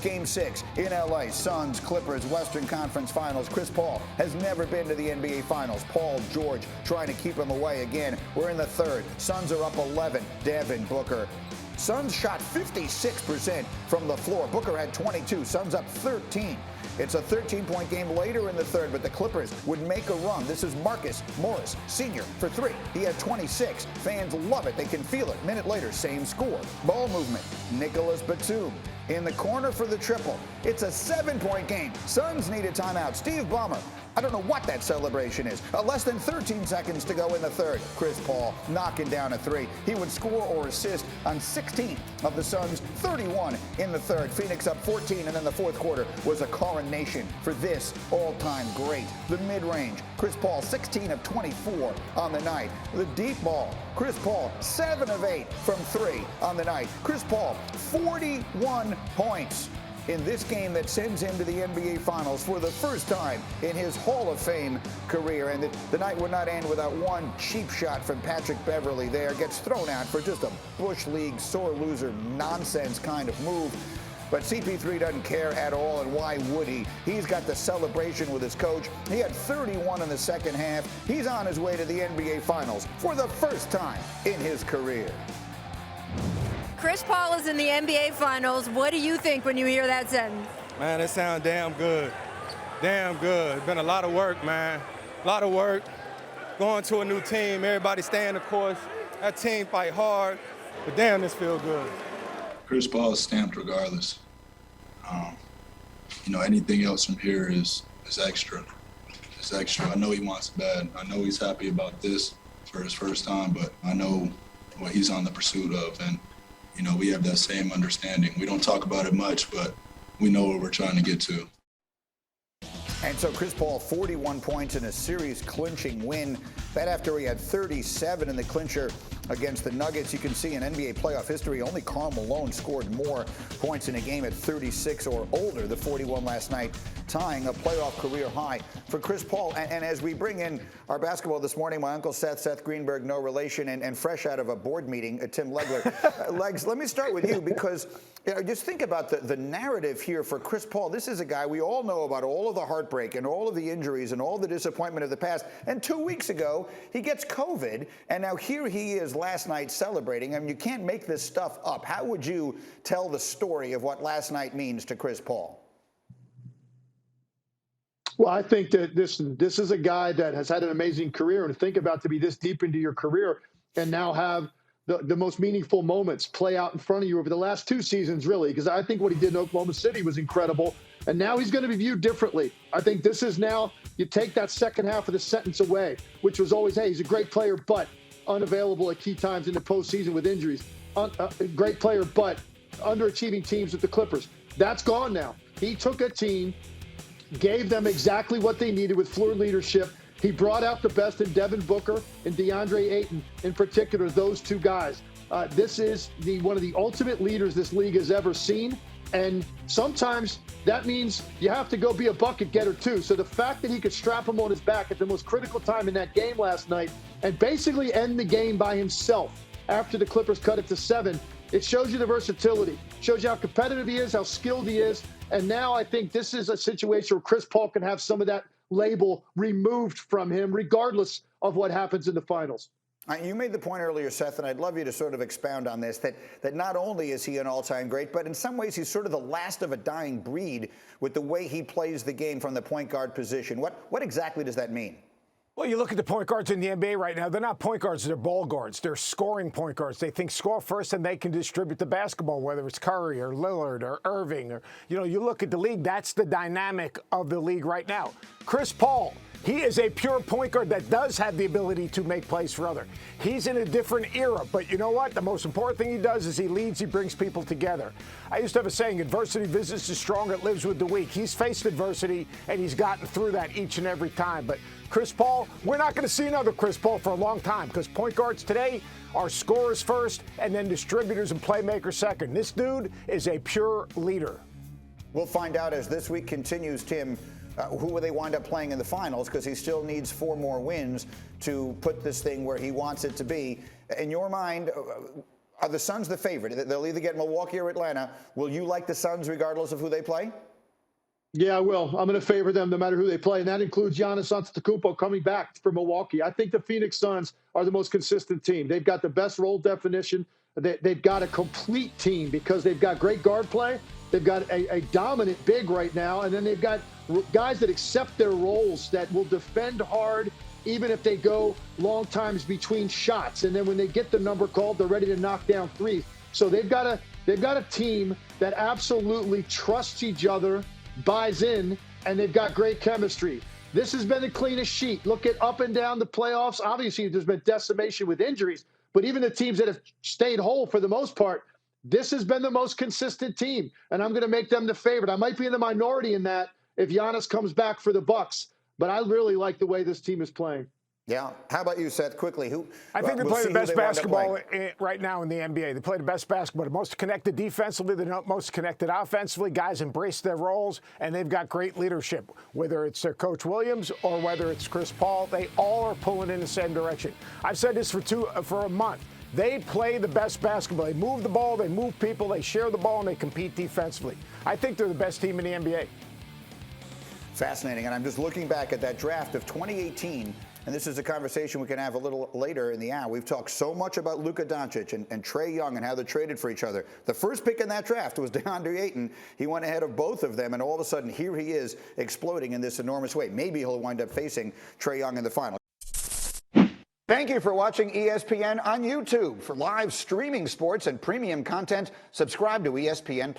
Game 6 in LA, Suns, Clippers, Western Conference Finals. Chris Paul has never been to the NBA Finals. Paul George trying to keep him away again. We're in the third. Suns are up 11. Devin Booker. Suns shot 56% from the floor. Booker had 22. Suns up 13. It's a 13-point game later in the third, but the Clippers would make a run. This is Marcus Morris, senior, for three. He had 26. Fans love it. They can feel it. Minute later, same score. Ball movement. Nicholas Batum in the corner for the triple. It's a 7-point game. Suns need a timeout. Steve Ballmer. I don't know what that celebration is. Less than 13 seconds to go in the third. Chris Paul knocking down a three. He would score or assist on 16 of the Suns' 31 in the third. Phoenix up 14, and then the fourth quarter was a coronation for this all-time great. The mid-range, Chris Paul 16 of 24 on the night. The deep ball, Chris Paul 7 of 8 from three on the night. Chris Paul 41 points in this game that sends him to the NBA Finals for the first time in his Hall of Fame career. And the night would not end without one cheap shot from Patrick Beverley there. Gets thrown out for just a Bush League sore loser nonsense kind of move. But CP3 doesn't care at all, and why would he? He's got the celebration with his coach. He had 31 in the second half. He's on his way to the NBA Finals for the first time in his career. Chris Paul is in the NBA Finals. What do you think when you hear that sentence? Man, it sounds damn good. Damn good. It's been a lot of work, man. A lot of work. Going to a new team, everybody staying the course. That team fight hard, but damn, this feel good. Chris Paul is stamped regardless. Anything else from here is extra. It's extra. I know he wants it bad. I know he's happy about this for his first time, but I know what he's on the pursuit of, and we have that same understanding. We don't talk about it much, but we know where we're trying to get to. And so Chris Paul, 41 points in a series-clinching win. That after he had 37 in the clincher against the Nuggets. You can see in NBA playoff history, only Karl Malone scored more points in a game at 36 or older. The 41 last night, tying a playoff career high for Chris Paul. And as we bring in our basketball this morning, my uncle Seth Greenberg, no relation, and fresh out of a board meeting, Tim Legler. Legs, let me start with you because just think about the narrative here for Chris Paul. This is a guy we all know about all of the heartbreak and all of the injuries and all the disappointment of the past. And 2 weeks ago, he gets COVID, and now here he is last night celebrating. I mean, you can't make this stuff up. How would you tell the story of what last night means to Chris Paul? Well, I think that this is a guy that has had an amazing career, and think about to be this deep into your career and now have the most meaningful moments play out in front of you over the last two seasons, really, because I think what he did in Oklahoma City was incredible, and now he's going to be viewed differently. I think this is now, you take that second half of the sentence away, which was always, hey, he's a great player, but unavailable at key times in the postseason with injuries. Great player, but underachieving teams with the Clippers. That's gone now. He took a team, gave them exactly what they needed with floor leadership. He brought out the best in Devin Booker and DeAndre Ayton, in particular, those two guys. This is one of the ultimate leaders this league has ever seen. And sometimes that means you have to go be a bucket getter too. So the fact that he could strap him on his back at the most critical time in that game last night and basically end the game by himself after the Clippers cut it to 7, it shows you the versatility, shows you how competitive he is, how skilled he is. And now I think this is a situation where Chris Paul can have some of that label removed from him, regardless of what happens in the finals. You made the point earlier, Seth, and I'd love you to sort of expound on this, that not only is he an all-time great, but in some ways he's sort of the last of a dying breed with the way he plays the game from the point guard position. What exactly does that mean? Well, you look at the point guards in the NBA right now, they're not point guards, they're ball guards. They're scoring point guards. They think score first and they can distribute the basketball, whether it's Curry or Lillard or Irving. Or, you look at the league, that's the dynamic of the league right now. Chris Paul, he is a pure point guard that does have the ability to make plays for others. He's in a different era, but you know what? The most important thing he does is he leads, he brings people together. I used to have a saying, adversity visits the strong, it lives with the weak. He's faced adversity, and he's gotten through that each and every time. But Chris Paul, we're not going to see another Chris Paul for a long time because point guards today are scorers first and then distributors and playmakers second. This dude is a pure leader. We'll find out as this week continues, Tim, who will they wind up playing in the finals, because he still needs 4 more wins to put this thing where he wants it to be. In your mind, Are the Suns the favorite? They'll either get Milwaukee or Atlanta. Will you like the Suns regardless of who they play? Yeah, I will. I'm going to favor them no matter who they play, and that includes Giannis Antetokounmpo coming back for Milwaukee. I think the Phoenix Suns are the most consistent team. They've got the best role definition. They've got a complete team because they've got great guard play. They've got a dominant big right now, and then they've got guys that accept their roles, that will defend hard even if they go long times between shots. And then when they get the number called, they're ready to knock down threes. So they've got a team that absolutely trusts each other, buys in, and they've got great chemistry. This has been the cleanest sheet. Look at up and down the playoffs. Obviously, there's been decimation with injuries, but even the teams that have stayed whole for the most part, this has been the most consistent team, and I'm going to make them the favorite. I might be in the minority in that if Giannis comes back for the Bucks, but I really like the way this team is playing. Yeah. How about you, Seth? Quickly, I think they play the best basketball right now in the NBA. They play the best basketball, the most connected defensively, the most connected offensively. Guys embrace their roles, and they've got great leadership. Whether it's their coach Williams or whether it's Chris Paul, they all are pulling in the same direction. I've said this for a month. They play the best basketball. They move the ball, they move people, they share the ball, and they compete defensively. I think they're the best team in the NBA. Fascinating. And I'm just looking back at that draft of 2018. And this is a conversation we can have a little later in the hour. We've talked so much about Luka Doncic and Trae Young and how they're traded for each other. The first pick in that draft was DeAndre Ayton. He went ahead of both of them, and all of a sudden, here he is exploding in this enormous way. Maybe he'll wind up facing Trae Young in the final. Thank you for watching ESPN on YouTube. For live streaming sports and premium content, subscribe to ESPN+.